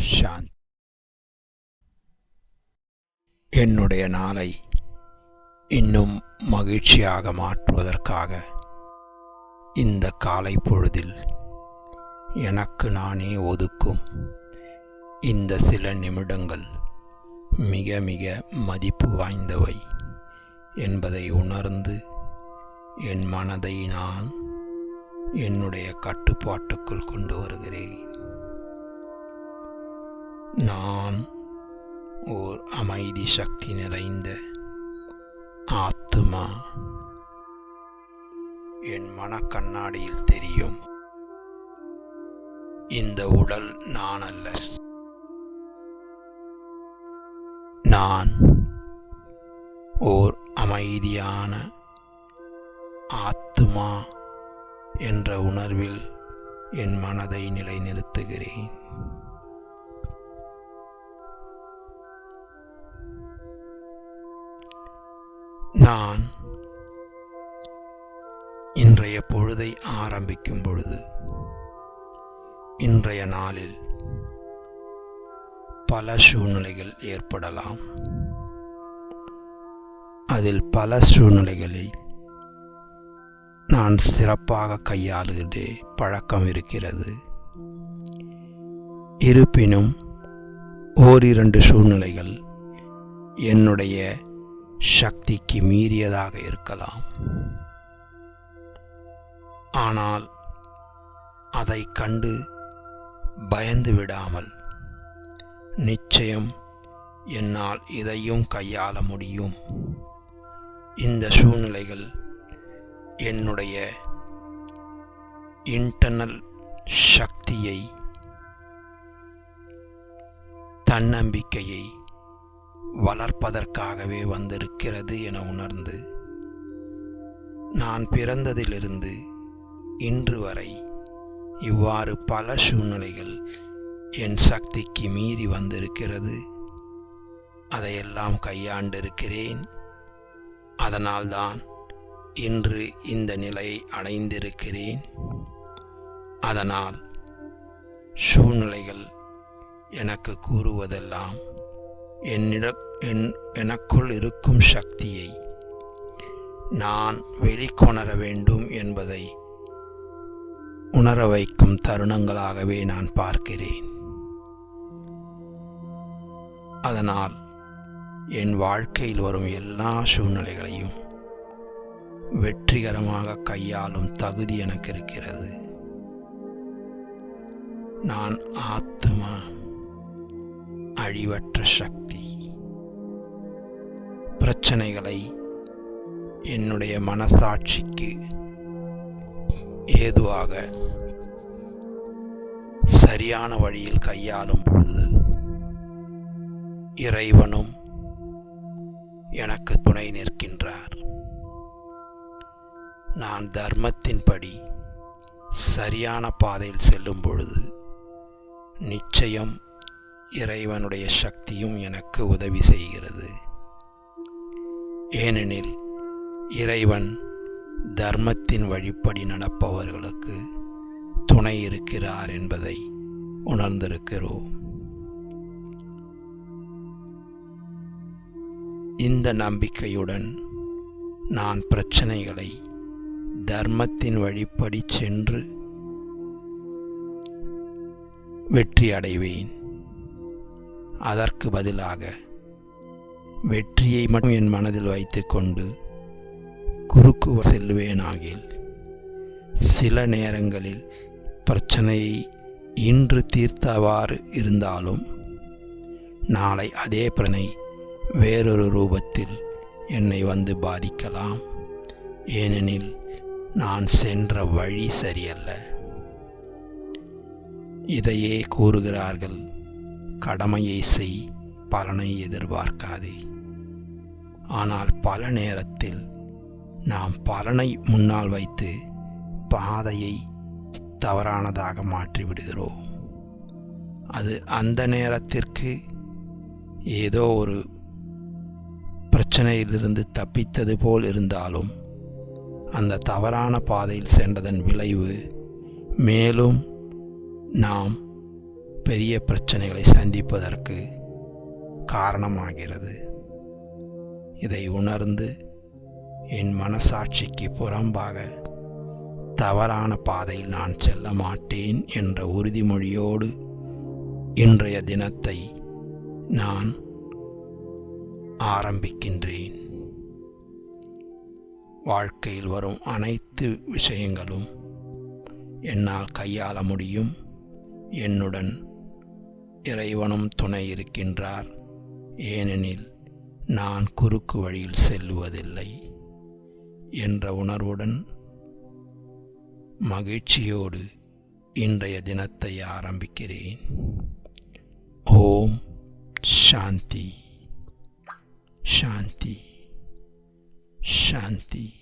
சாந்த். என்னுடைய நாளை இன்னும் மகிழ்ச்சியாக மாற்றுவதற்காக இந்த காலை பொழுதில் எனக்கு நானே ஒதுக்கும் இந்த சில நிமிடங்கள் மிக மிக மதிப்பு வாய்ந்தவை என்பதை உணர்ந்து என் மனதை நான் என்னுடைய கட்டுப்பாட்டுக்குள் கொண்டு வருகிறேன். நான் ஓர் அமைதி சக்தி நிறைந்த ஆத்துமா. என் மனக்கண்ணாடியில் தெரியும் இந்த உடல் நான் அல்ல. நான் ஓர் அமைதியான ஆத்துமா என்ற உணர்வில் என் மனதை நிலைநிறுத்துகிறேன். நான் இன்றைய பொழுதை ஆரம்பிக்கும் பொழுது இன்றைய நாளில் பல சூழ்நிலைகள் ஏற்படலாம். அதில் பல சூழ்நிலைகளில் நான் சிறப்பாக கையாளுகிற பழக்கம் இருக்கிறது. இருப்பினும் ஓரிரண்டு சூழ்நிலைகள் என்னுடைய சக்திக்கு மீறியதாக இருக்கலாம். ஆனால் அதை கண்டு பயந்து விடாமல் நிச்சயம் என்னால் இதையும் கையாள முடியும், இந்த சூழ்நிலைகள் என்னுடைய இன்டர்னல் சக்தியை, தன்னம்பிக்கையை வளர்ப்பதற்காகவே வந்திருக்கிறது என உணர்ந்து நான் பிறந்ததிலிருந்து இன்று வரை இவ்வாறு பல சூழ்நிலைகள் என் சக்திக்கு மீறி வந்திருக்கிறது. அதையெல்லாம் கையாண்டிருக்கிறேன். அதனால்தான் இன்று இந்த நிலையை அடைந்திருக்கிறேன். அதனால் சூழ்நிலைகள் எனக்கு கூறுவதெல்லாம் எனக்குள் இருக்கும் சக்தியை நான் வெளிக்கொணர வேண்டும் என்பதை உணர வைக்கும் தருணங்களாகவே நான் பார்க்கிறேன். அதனால் என் வாழ்க்கையில் வரும் எல்லா சூழ்நிலைகளையும் வெற்றிகரமாக கையாளும் தகுதி எனக்கு இருக்கிறது. நான் ஆத்மா, அழிவற்ற சக்தி. பிரச்சனைகளை என்னுடைய மனசாட்சிக்கு ஏதுவாக சரியான வழியில் கையாளும் பொழுது இறைவனும் எனக்கு துணை நிற்கின்றார். நான் தர்மத்தின்படி சரியான பாதையில் செல்லும் பொழுது நிச்சயம் இறைவனுடைய சக்தியும் எனக்கு உதவி செய்கிறது. ஏனெனில் இறைவன் தர்மத்தின் வழிப்படி நடப்பவர்களுக்கு துணை இருக்கிறார் என்பதை உணர்ந்திருக்கிறோம். இந்த நம்பிக்கையுடன் நான் பிரச்சனைகளை தர்மத்தின் வழிப்படி சென்று வெற்றி அடைவேன். அதற்கு பதிலாக வெற்றியை மட்டும் என் மனதில் வைத்துக்கொண்டு குறுக்கு செல்வேனாகில் சில நேரங்களில் பிரச்சனையை இன்று தீர்த்தவாறு இருந்தாலும் நாளை அதே பிரச்சனை வேறொரு ரூபத்தில் என்னை வந்து பாதிக்கலாம். ஏனெனில் நான் சென்ற வழி சரியல்ல. இதையே கூறுகிறார்கள், கடமையை செய், பலனை எதிர்பார்க்காதே. ஆனால் பல நேரத்தில் நாம் பலனை முன்னால் வைத்து பாதையை தவறானதாக மாற்றிவிடுகிறோம். அது அந்த நேரத்திற்கு ஏதோ ஒரு பிரச்சனையிலிருந்து தப்பித்தது போல் இருந்தாலும் அந்த தவறான பாதையில் சென்றதன் விளைவு மேலும் நாம் பெரிய பிரச்சனைகளை சந்திப்பதற்கு காரணமாகிறது. இதை உணர்ந்து என் மனசாட்சிக்கு புறம்பாக தவறான பாதையில் நான் செல்ல மாட்டேன் என்ற உறுதிமொழியோடு இன்றைய தினத்தை நான் ஆரம்பிக்கின்றேன். வாழ்க்கையில் வரும் அனைத்து விஷயங்களும் என்னால் கையாள முடியும். என்னுடன் இறைவனும் துணை இருக்கின்றார். ஏனெனில் நான் குறுக்கு வழியில் செல்லுவதில்லை என்ற உணர்வுடன் மகிழ்ச்சியோடு இன்றைய தினத்தை ஆரம்பிக்கிறேன். ஓம் சாந்தி சாந்தி சாந்தி.